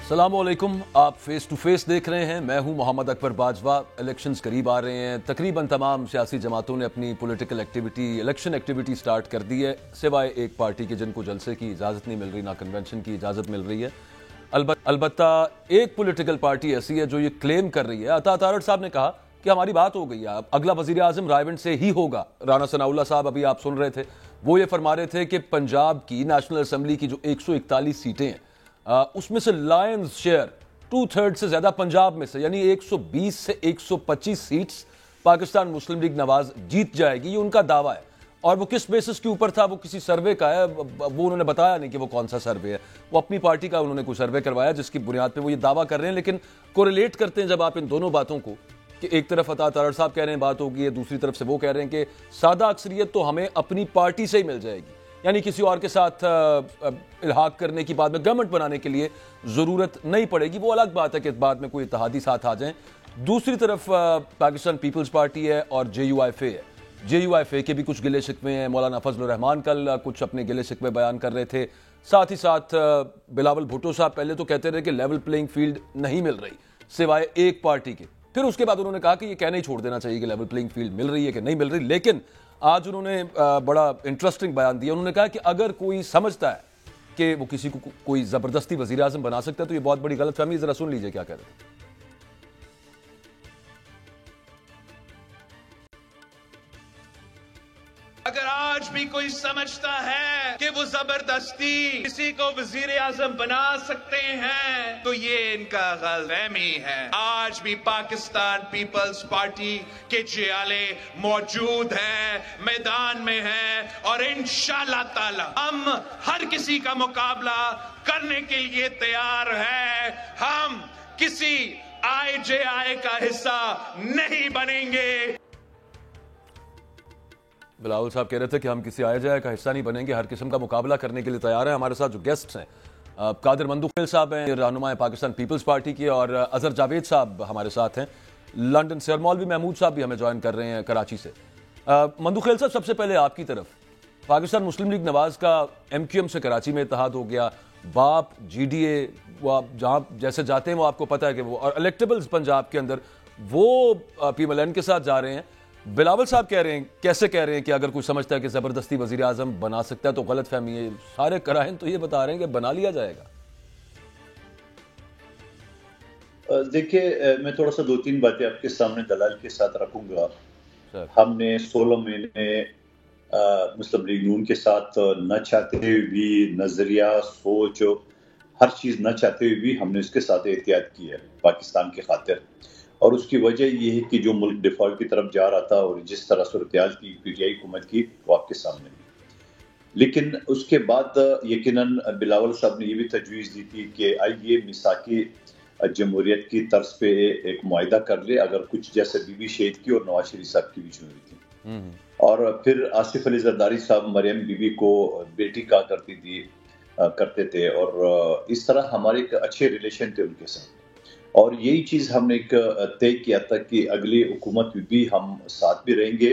السلام علیکم، آپ فیس ٹو فیس دیکھ رہے ہیں. میں ہوں محمد اکبر باجوہ. الیکشنز قریب آ رہے ہیں. تقریباً تمام سیاسی جماعتوں نے اپنی political activity, election activity start کر دی ہے، سوائے ایک پارٹی کے جن کو جلسے کی اجازت نہیں مل رہی، نہ کنونشن کی اجازت مل رہی ہے. البتہ ایک پولیٹیکل پارٹی ایسی ہے جو یہ کلیم کر رہی ہے. عطا تارڑ صاحب نے کہا کہ ہماری بات ہو گئی ہے، اگلا وزیر اعظم رائے سے ہی ہوگا. رانا ثناء اللہ صاحب ابھی آپ سن رہے تھے، وہ یہ فرما رہے تھے کہ پنجاب کی نیشنل اسمبلی کی جو 141 سیٹیں ہیں اس میں سے لائنز شیئر 2/3 سے زیادہ پنجاب میں سے، یعنی 120 سے 125 سیٹس پاکستان مسلم لیگ نواز جیت جائے گی. یہ ان کا دعویٰ ہے. اور وہ کس بیسس کے اوپر تھا؟ وہ کسی سروے کا ہے، وہ انہوں نے بتایا نہیں کہ وہ کون سا سروے ہے. وہ اپنی پارٹی کا انہوں نے کوئی سروے کروایا جس کی بنیاد پہ وہ یہ دعویٰ کر رہے ہیں. لیکن کوریلیٹ کرتے ہیں جب آپ ان دونوں باتوں کو، کہ ایک طرف عطا تارڑ صاحب کہہ رہے ہیں بات ہوگی ہے، دوسری طرف سے وہ کہہ رہے ہیں کہ سادہ اکثریت تو ہمیں اپنی پارٹی سے ہی مل جائے گی، یعنی کسی اور کے ساتھ الحاق کرنے کی، بعد میں گورنمنٹ بنانے کے لیے ضرورت نہیں پڑے گی. وہ الگ بات ہے کہ بعد میں کوئی اتحادی ساتھ آ جائیں. دوسری طرف پاکستان پیپلز پارٹی ہے اور جے یو ایف اے ہے. جے یو ایف اے کے بھی کچھ گلے شکوے ہیں. مولانا فضل الرحمان کل کچھ اپنے گلے شکوے بیان کر رہے تھے. ساتھ ہی ساتھ بلاول بھٹو صاحب پہلے تو کہتے رہے کہ لیول پلینگ فیلڈ نہیں مل رہی سوائے ایک پارٹی کے. پھر اس کے بعد انہوں نے کہا کہ یہ کہنا ہی چھوڑ دینا چاہیے کہ لیول پلینگ فیلڈ مل رہی ہے کہ نہیں مل رہی. لیکن آج انہوں نے بڑا انٹرسٹنگ بیان دیا. انہوں نے کہا کہ اگر کوئی سمجھتا ہے کہ وہ کسی کو کوئی زبردستی وزیر اعظم بنا سکتا ہے تو یہ بہت بڑی غلط فہمی ہے. ذرا سن لیجئے کیا کہہ رہے ہیں. اگر آج بھی کوئی سمجھتا ہے کہ وہ زبردستی کسی کو وزیر اعظم بنا سکتے ہیں تو یہ ان کا غلط فہمی ہے. آج بھی پاکستان پیپلز پارٹی کے جیالے موجود ہیں، میدان میں ہیں، اور انشاءاللہ تعالی ہم ہر کسی کا مقابلہ کرنے کے لیے تیار ہیں. ہم کسی آئی جے آئی کا حصہ نہیں بنیں گے. بلاول صاحب کہہ رہے تھے کہ ہم کسی آئے جائے کا حصہ نہیں بنیں گے، ہر قسم کا مقابلہ کرنے کے لیے تیار ہیں. ہمارے ساتھ جو گیسٹس ہیں، قادر مندوخیل صاحب ہیں، رہنما پاکستان پیپلز پارٹی کے، اور اظہر جاوید صاحب ہمارے ساتھ ہیں لنڈن سے، اور مولوی محمود صاحب بھی ہمیں جوائن کر رہے ہیں کراچی سے. مندوخیل صاحب، سب سے پہلے آپ کی طرف، پاکستان مسلم لیگ نواز کا ایم کیو ایم سے کراچی میں اتحاد ہو گیا. باپ جی ڈی اے، وہ آپ جہاں جیسے جاتے ہیں وہ آپ کو پتہ ہے کہ وہ، اور الیکٹیبلز پنجاب کے اندر وہ پی ایم ایل این کے ساتھ جا رہے ہیں. بلاول صاحب کہہ رہے ہیں، کیسے کہہ رہے ہیں کہ اگر کوئی سمجھتا ہے کہ زبردستی وزیر اعظم بنا سکتا ہے تو غلط فہمی ہے. سارے کرائن تو یہ بتا رہے ہیں کہ بنا لیا جائے گا. دیکھیے، میں تھوڑا سا 2-3 باتیں آپ کے سامنے دلائل کے ساتھ رکھوں گا. ہم نے 16 مہینے مسلم لیگ نون کے ساتھ نہ چاہتے ہوئے بھی، نظریہ، سوچ، ہر چیز نہ چاہتے ہوئے بھی ہم نے اس کے ساتھ احتیاط کی ہے پاکستان کی خاطر. اور اس کی وجہ یہ ہے کہ جو ملک ڈیفالٹ کی طرف جا رہا تھا اور جس طرح صورتحال کی پی ٹی آئی حکومت کی، وہ آپ کے سامنے بھی. لیکن اس کے بعد یقیناً بلاول صاحب نے یہ بھی تجویز دی تھی کہ آئیے میثاقی جمہوریت کی طرز پہ ایک معاہدہ کر لے، اگر کچھ جیسے بی بی شہید کی اور نواز شریف صاحب کی بھی ہوئی تھی. اور پھر آصف علی زرداری صاحب مریم بی بی کو بیٹی کہا کرتے تھے، اور اس طرح ہمارے ایک اچھے ریلیشن تھے ان کے ساتھ. اور یہی چیز ہم نے ایک طے کیا تھا کہ اگلی حکومت بھی ہم ساتھ بھی رہیں گے،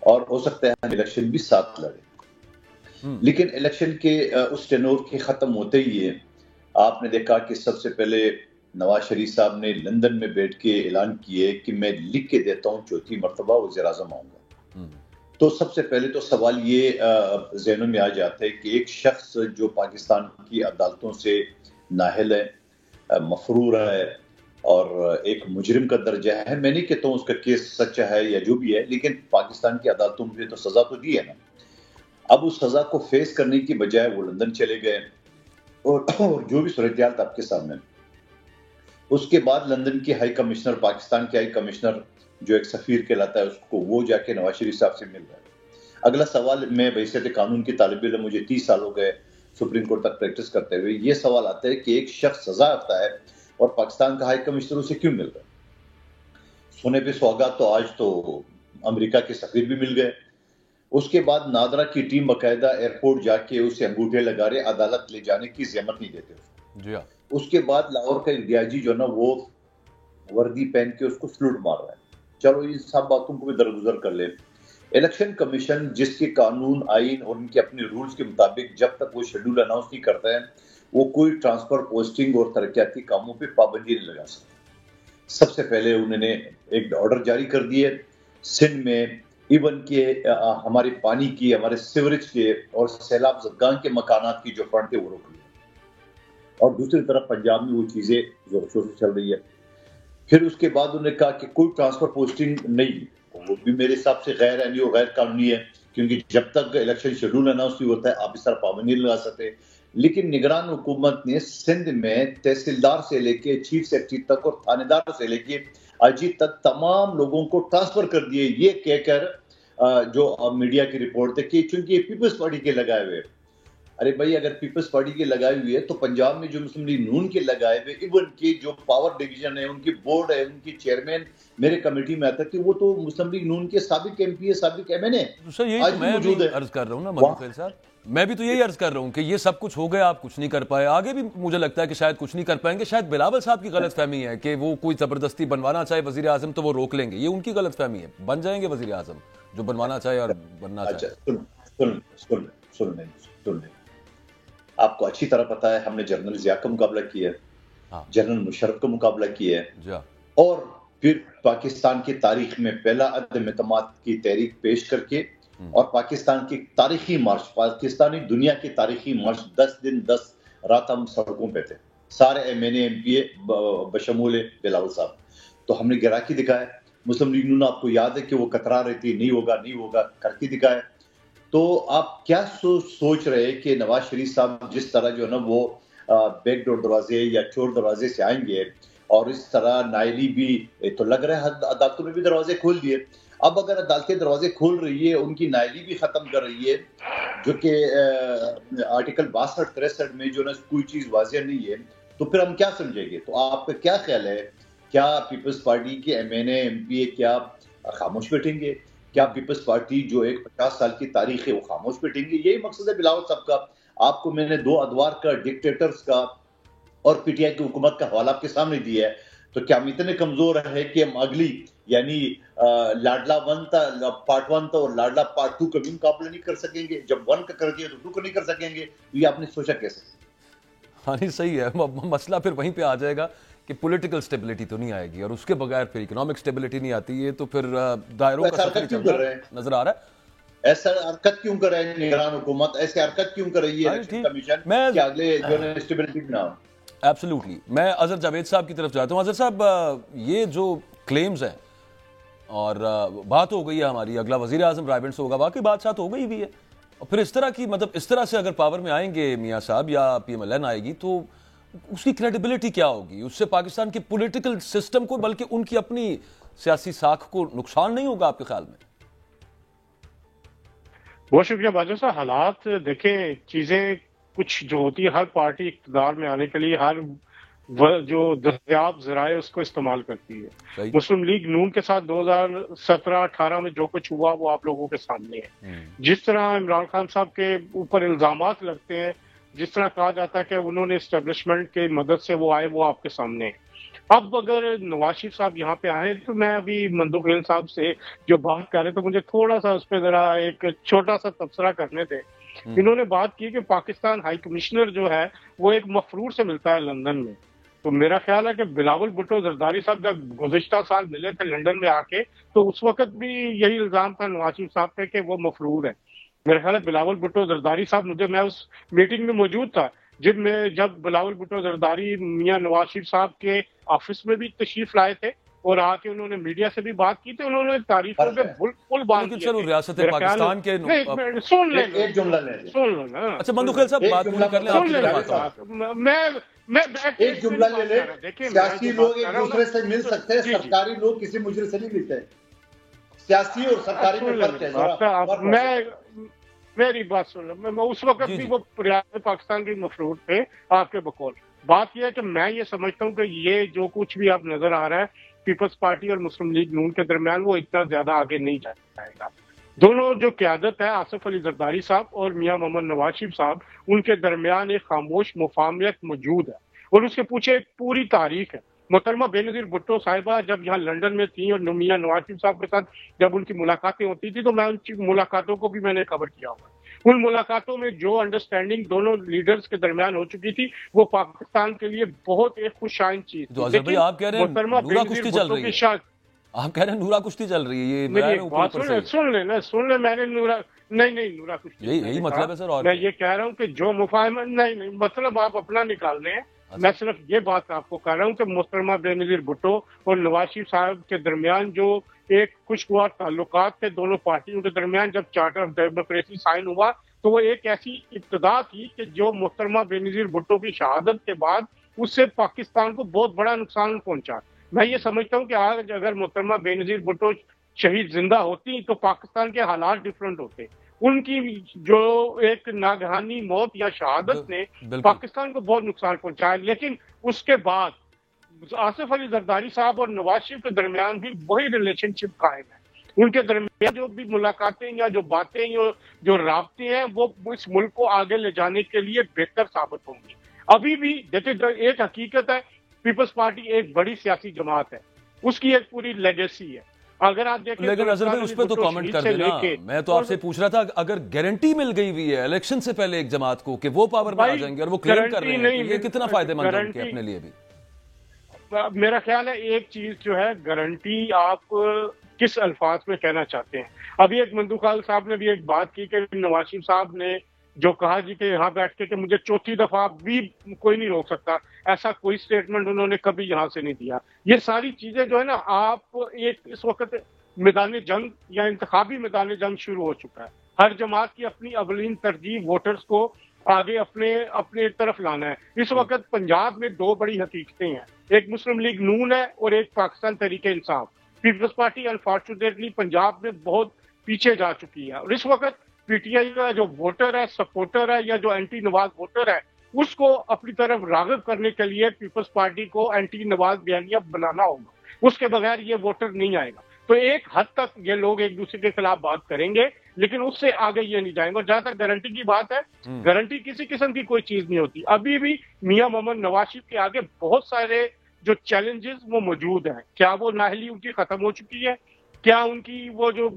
اور ہو سکتا ہے ہم الیکشن بھی ساتھ لڑیں. لیکن الیکشن کے اس ٹینور کے ختم ہوتے ہی آپ نے دیکھا کہ سب سے پہلے نواز شریف صاحب نے لندن میں بیٹھ کے اعلان کیے کہ میں لکھ کے دیتا ہوں 4تھی مرتبہ وزیر اعظم آؤں گا. تو سب سے پہلے تو سوال یہ ذہنوں میں آ جاتا ہے کہ ایک شخص جو پاکستان کی عدالتوں سے نااہل ہے، مفرور ہے، اور ایک مجرم کا درجہ ہے. میں نہیں کہتا ہوں اس کا کیس سچا ہے یا جو بھی ہے، لیکن پاکستان کی عدالتوں میں تو سزا تو دی ہے نا. اب اس سزا کو فیس کرنے کی بجائے وہ لندن چلے گئے، اور جو بھی صورتحال تھا آپ کے سامنے. اس کے بعد لندن کے ہائی کمشنر، پاکستان کے ہائی کمشنر جو ایک سفیر کہلاتا ہے، اس کو وہ جا کے نواز شریف صاحب سے مل رہا ہے. اگلا سوال، میں بحیثیت قانون کی طالب علم، مجھے 30 سال ہو گئے سپریم کورٹ تک پریکٹس کرتے ہوئے، یہ سوال آتا ہے کہ ایک شخص سزا یافتہ ہے اور پاکستان کا ہائی کمشنر اسے کیوں مل رہا ہے؟ سونے پہ سوگات تو آج تو امریکہ کے سفیر بھی مل گئے. اس کے بعد نادرا کی ٹیم باقاعدہ ایئرپورٹ جا کے اسے انگوٹھے لگا رہے، عدالت لے جانے کی زحمت نہیں دیتے جی ہاں. اس کے بعد لاہور کا انڈیا جی جو نا، وہ وردی پہن کے اس کو سلوٹ مار رہا ہے. چلو ان سب باتوں کو بھی درگزر کر لیں. الیکشن کمیشن جس کے قانون، آئین اور ان کے اپنے رولز کے مطابق جب تک وہ شیڈول اناؤنس نہیں کرتا ہے وہ کوئی ٹرانسفر پوسٹنگ اور ترقیاتی کاموں پہ پابندی نہیں لگا سکتے. سب سے پہلے انہوں نے ایک آرڈر جاری کر دیے سندھ میں ایون کہ ہمارے پانی کی، ہمارے سیوریج کے اور سیلاب زدگان کے مکانات کی جو فنڈ تھے وہ روک لیے. اور دوسری طرف پنجاب میں وہ چیزیں زور شور سے چل رہی ہے. پھر اس کے بعد انہوں نے کہا کہ کوئی ٹرانسفر پوسٹنگ نہیں، وہ بھی میرے حساب سے غیر آئینی اور غیر قانونی ہے، کیونکہ جب تک الیکشن شیڈول اناؤنس نہیں ہوتا ہے آپ اس طرح پابندی نہیں لگا سکتے. لیکن نگران حکومت نے سندھ میں تحصیلدار سے لے کے چیف سیکرٹری تک اور تھانے دار سے لے کے آئی تک تمام لوگوں کو ٹرانسفر کر دیے، یہ کہہ کر جو میڈیا کی رپورٹ تھے کہ چونکہ یہ پیپلز پارٹی کے لگائے ہوئے. ارے بھائی اگر پیپلز پارٹی کے لگائی ہوئی ہے تو پنجاب میں جو مسلم لیگ نون کے لگائے ہوئے، ایون کی جو پاور ڈویژن ہے، ان کی بورڈ ہے، ان کی چیئرمین میرے کمیٹی میں آتا ہے کہ وہ تو مسلم لیگ نون کے سابق ایم پی ہے، سابق ایم این اے آج بھی موجود ہے. عرض کر رہا ہوں نا مندوخیل صاحب، میں بھی تو یہی عرض کر رہا ہوں کہ یہ سب کچھ ہو گیا، آپ کچھ نہیں کر پائے، آگے بھی مجھے لگتا ہے کہ شاید کچھ نہیں کر پائیں گے. شاید بلاول صاحب کی غلط فہمی ہے کہ وہ کوئی زبردستی بنوانا چاہے وزیر اعظم تو وہ روک لیں گے، یہ ان کی غلط فہمی ہے. بن جائیں گے وزیر اعظم جو بنوانا چاہے اور بننا چاہے. سن لیں، آپ کو اچھی طرح پتا ہے ہم نے جنرل ضیاء کا مقابلہ کیا ہے، جنرل مشرف کا مقابلہ کیا ہے، اور پھر پاکستان کی تاریخ میں پہلا عدم اعتماد کی تحریک پیش کر کے اور پاکستان کی تاریخی مارچ، پاکستانی دنیا کی تاریخی مارچ 10 دن 10 رات ہم سڑکوں پہ تھے، سارے M N A M P A بشمول بلاول صاحب. تو ہم نے گرا کے دکھایا. مسلم لیگ نون آپ کو یاد ہے کہ وہ کترا رہی تھی، نہیں ہوگا کر کے دکھایا. تو آپ کیا سوچ رہے کہ نواز شریف صاحب جس طرح جو ہے نا وہ بیک ڈور دروازے یا چور دروازے سے آئیں گے، اور اس طرح نائلی بھی تو لگ رہا ہے عدالتوں نے بھی دروازے کھول دیے. اب اگر عدالتیں دروازے کھول رہی ہے، ان کی نائلی بھی ختم کر رہی ہے، جو کہ آرٹیکل 62-63 میں جو نا کوئی چیز واضح نہیں ہے، تو پھر ہم کیا سمجھیں گے؟ تو آپ کا کیا خیال ہے؟ کیا پیپلز پارٹی کے M N A M P A کیا خاموش بیٹھیں گے؟ کیا پیپلز پارٹی جو ایک 50 سال کی تاریخ ہے وہ خاموش بیٹھیں گے؟ یہی مقصد ہے بلاول صاحب کا. آپ کو میں نے 2 ادوار کا، ڈکٹیٹرز کا اور پی ٹی آئی کی حکومت کا حوالہ آپ کے سامنے دیا ہے. تو کیا ہم اتنے کمزور ہے کہ ہم اگلی یعنی لاڈلا 1 تھا، پارٹ 1 تھا، اور لاڈلا پارٹ 2 کا بھی مقابلہ نہیں کر سکیں گے؟ جب 1 کا کر دیا تو 2 کو نہیں کر سکیں گے. یہ آپ نے سوچا کیسے؟ ہاں نہیں صحیح ہے. مسئلہ پھر وہیں پہ آ جائے گا کہ پولیٹیکل سٹیبلٹی تو نہیں آئے گی، اور اس کے بغیر پھر اکنامک سٹیبلٹی نہیں آتی ہے. تو پھر دائروں کا سفر چلنا نظر آ رہا ہے. ایسا حرکت کیوں کر رہے ہیں نگران حکومت؟ ایسے حرکت کیوں کر رہی ہے الیکشن کمیشن کہ اگلے جو ہے سٹیبلٹی نہ ہو؟ ایبسلیوٹلی. میں اظہر جاوید صاحب کی طرف جاتا ہوں. اظہر صاحب، یہ جو کلیمز ہیں اور بات ہو گئی ہے ہماری اگلا وزیر اعظم رائے بینٹ سے ہوگا، واقعی بات ہو گئی بھی ہے، اور پھر اس طرح کی اس طرح سے اگر پاور میں آئیں گے میاں صاحب یا پی ایم ایل این آئے گی تو اس کی کریڈیبلٹی کیا ہوگی؟ اس سے پاکستان کے پولیٹیکل سسٹم کو بلکہ ان کی اپنی سیاسی ساکھ کو نقصان نہیں ہوگا آپ کے خیال میں؟ بہت شکریہ باجوہ صاحب. حالات دیکھیں، چیزیں کچھ جو ہوتی ہے، ہر پارٹی اقتدار میں آنے کے لیے ہر جو دستیاب ذرائع اس کو استعمال کرتی ہے. مسلم لیگ نون کے ساتھ 2017-18 میں جو کچھ ہوا وہ آپ لوگوں کے سامنے ہے. جس طرح عمران خان صاحب کے اوپر الزامات لگتے ہیں، جس طرح کہا جاتا ہے کہ انہوں نے اسٹیبلشمنٹ کی مدد سے وہ آئے، وہ آپ کے سامنے ہے. اب اگر نواز شریف صاحب یہاں پہ آئے تو میں ابھی مندوخیل صاحب سے جو بات کر رہے تو مجھے تھوڑا سا اس پہ ذرا ایک چھوٹا سا تبصرہ کرنے تھے. انہوں نے بات کی کہ پاکستان ہائی کمشنر جو ہے وہ ایک مفرور سے ملتا ہے لندن میں. تو میرا خیال ہے کہ بلاول بھٹو زرداری صاحب جب گزشتہ سال ملے تھے لندن میں آ کے، تو اس وقت بھی یہی الزام تھا نواز شریف صاحب پہ کہ وہ مفرور ہے. میرا خیال ہے بلاول بھٹو زرداری صاحب، میں اس میٹنگ میں موجود تھا جب بلاول بھٹو زرداری میاں نواز شریف صاحب کے آفس میں بھی تشریف لائے تھے اور آ کے انہوں نے میڈیا سے بھی بات کی تھی. انہوں نے تعریفوں پہ پل باندھ دیا. چلو ریاست پاکستان کے سن لیں ایک جملہ لیں. اچھا مندوخیل صاحب بات پوری کر لیں. میں ایک جملہ لے لیں. سیاسی لوگ ایک دوسرے سے مل سکتے ہیں، سرکاری لوگ کسی مجرم سے نہیں ملتے. سیاسی اور سرکاری میں فرق ہے. میری بات سن لو. میں اس وقت بھی وہ ریاست پاکستان کے مفرور تھے آپ کے بقول. بات یہ ہے کہ میں یہ سمجھتا ہوں کہ یہ جو کچھ بھی آپ نظر آ رہا ہے پیپلز پارٹی اور مسلم لیگ نون کے درمیان، وہ اتنا زیادہ آگے نہیں جائے گا. دونوں جو قیادت ہے، آصف علی زرداری صاحب اور میاں محمد نواز شریف صاحب، ان کے درمیان ایک خاموش مفاہمت موجود ہے اور اس کے پیچھے ایک پوری تاریخ ہے. محترمہ بے نظیر بھٹو صاحبہ جب یہاں لندن میں تھیں اور میاں نواز شریف صاحب کے ساتھ جب ان کی ملاقاتیں ہوتی تھی تو میں ان کی ملاقاتوں کو بھی میں نے کور کیا ہوا. ان ملاقاتوں میں جو انڈرسٹینڈنگ دونوں لیڈرز کے درمیان ہو چکی تھی وہ پاکستان کے لیے بہت ایک خوش آئند چیز تھی. اظہر بھائی آپ کہہ رہے ہیں نورا کشتی چل رہی ہے، آپ کہہ رہے ہیں نورا کشتی چل رہی ہے، یہ سن لیں میں نے نورا نورا کشتی یہی مطلب ہے سر. اور میں یہ کہہ رہا ہوں کہ جو مفاہمت نہیں مطلب آپ اپنا نکال رہے ہیں. میں صرف یہ بات آپ کو کہہ رہا ہوں کہ محترمہ بینظیر بھٹو اور نواز شریف صاحب کے درمیان جو ایک خوشگوار تعلقات تھے دونوں پارٹیوں کے درمیان، جب چارٹر آف ڈیموکریسی سائن ہوا تو وہ ایک ایسی ابتدا تھی کہ جو محترمہ بینظیر بھٹو کی شہادت کے بعد اس سے پاکستان کو بہت بڑا نقصان پہنچا. میں یہ سمجھتا ہوں کہ آج اگر محترمہ بینظیر بھٹو شہید زندہ ہوتی تو پاکستان کے حالات ڈفرنٹ ہوتے. ان کی جو ایک ناگہانی موت یا شہادت نے پاکستان کو بہت نقصان پہنچایا، لیکن اس کے بعد آصف علی زرداری صاحب اور نواز شریف کے درمیان بھی وہی ریلیشن شپ قائم ہے. ان کے درمیان جو بھی ملاقاتیں یا جو باتیں جو رابطے ہیں وہ اس ملک کو آگے لے جانے کے لیے بہتر ثابت ہوں گی. ابھی بھی دیکھیں ایک حقیقت ہے، پیپلز پارٹی ایک بڑی سیاسی جماعت ہے، اس کی ایک پوری لیگیسی ہے. اگر آپ دیکھیں لیکن اظہر بھائی اس پہ تو کامنٹ کر دینا. میں تو آپ سے پوچھ رہا تھا اگر گارنٹی مل گئی ہوئی ہے الیکشن سے پہلے ایک جماعت کو کہ وہ پاور میں آ جائیں گے اور وہ کلیم کر رہے ہیں، یہ کتنا فائدہ مند ہے ان کے اپنے لیے بھی؟ میرا خیال ہے ایک چیز جو ہے گارنٹی آپ کس الفاظ میں کہنا چاہتے ہیں. ابھی ایک مندوخال صاحب نے بھی ایک بات کی کہ نواز شریف صاحب نے جو کہا جی کہ یہاں بیٹھ کے کہ مجھے چوتھی دفعہ بھی کوئی نہیں روک سکتا، ایسا کوئی سٹیٹمنٹ انہوں نے کبھی یہاں سے نہیں دیا. یہ ساری چیزیں جو ہے نا، آپ ایک اس وقت میدان جنگ یا انتخابی میدان جنگ شروع ہو چکا ہے. ہر جماعت کی اپنی اولین ترجیح ووٹرز کو آگے اپنے طرف لانا ہے. اس وقت پنجاب میں دو بڑی حقیقتیں ہیں، ایک مسلم لیگ نون ہے اور ایک Pakistan Tehreek Insaf. Peoples party unfortunately Punjab میں بہت پیچھے جا چکی ہے اور اس وقت پی ٹی آئی کا جو ووٹر ہے، سپورٹر ہے یا جو اینٹی نواز ووٹر ہے، اس کو اپنی طرف راغب کرنے کے لیے پیپلز پارٹی کو اینٹی نواز بیانیہ بنانا ہوگا. اس کے بغیر یہ ووٹر نہیں آئے گا. تو ایک حد تک یہ لوگ ایک دوسرے کے خلاف بات کریں گے لیکن اس سے آگے یہ نہیں جائیں گے. اور جہاں تک گارنٹی کی بات ہے، گارنٹی کسی قسم کی کوئی چیز نہیں ہوتی. ابھی بھی میاں محمد نواز شریف کے آگے بہت سارے جو چیلنجز وہ موجود ہیں. کیا وہ نااہلی ان کی ختم ہو چکی ہے؟ کیا ان کی وہ جو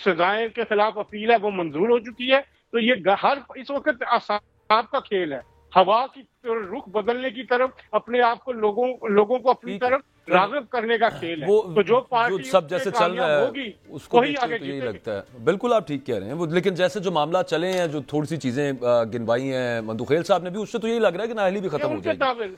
سزائیں کے خلاف اپیل ہے وہ منظور ہو چکی ہے؟ تو یہ ہر اس وقت اعصاب کا کھیل ہے، ہوا کی رخ بدلنے کی طرف اپنے آپ کو لوگوں کو اپنی طرف راغب کرنے کا کھیل ہے. تو جو پارٹی سب جیسے چل رہا ہے اس کو یہی لگتا ہے. بالکل آپ ٹھیک کہہ رہے ہیں. لیکن جیسے جو معاملات چلے ہیں، جو تھوڑی سی چیزیں گنوائی ہیں مندوخیل صاحب نے بھی، اس سے تو یہی لگ رہا ہے کہ نااہلی بھی ختم ہو جائے گی.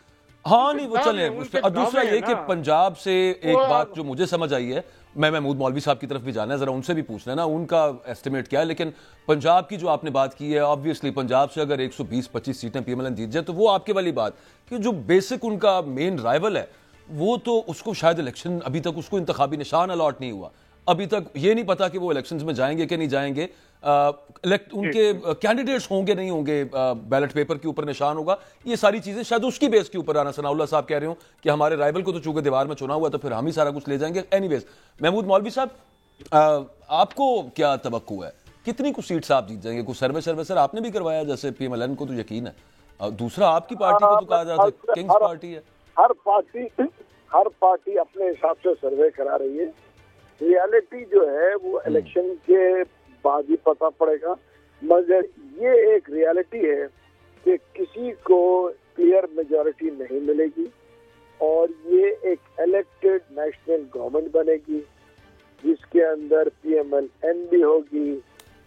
ہاں نہیں وہ چلیں. اور دوسرا یہ کہ پنجاب سے ایک بات جو مجھے سمجھ آئی ہے، میں محمود مولوی صاحب کی طرف بھی جانا ہے، ذرا ان سے بھی پوچھنا ہے نا ان کا ایسٹیمیٹ کیا ہے. لیکن پنجاب کی جو آپ نے بات کی ہے، آبویسلی پنجاب سے اگر 120-25 سیٹیں پی ایم ایل این جیت جائے تو وہ آپ کے والی بات کہ جو بیسک ان کا مین رائیول ہے وہ تو اس کو شاید الیکشن ابھی تک اس کو انتخابی نشان الاٹ نہیں ہوا. ابھی تک یہ نہیں پتا کہ وہ الیکشنز میں جائیں گے کہ نہیں جائیں گے. ان کے کینڈیڈیٹس ہوں گے نہیں ہوں گے، بیلٹ پیپر کے اوپر نشان ہوگا. یہ ساری چیزیں شاید اس کی بیس کے اوپر آنا. ثناء اللہ صاحب کہہ رہے ہوں کہ ہمارے رائیول کو تو چونکہ دیوار میں چنا ہوا تو پھر ہم ہی سارا کچھ لے جائیں گے. اینی ویز محمود مولوی صاحب، آپ کو کیا توقع ہے کتنی کچھ سیٹس آپ جیت جائیں گے؟ کچھ سروے سر آپ نے بھی کروایا جیسے پی ایم ایل این کو تو یقین ہے. دوسرا آپ کی پارٹی کو تو کہا جاتا ہے کنگز پارٹی ہے. ہر پارٹی اپنے حساب سے سروے کرا رہی ہے. ریالٹی جو ہے وہ الیکشن کے بعد ہی پتہ پڑے گا. مگر یہ ایک ریالٹی ہے کہ کسی کو کلیئر میجورٹی نہیں ملے گی اور یہ ایک الیکٹڈ نیشنل گورنمنٹ بنے گی جس کے اندر پی ایم ایل این بھی ہوگی،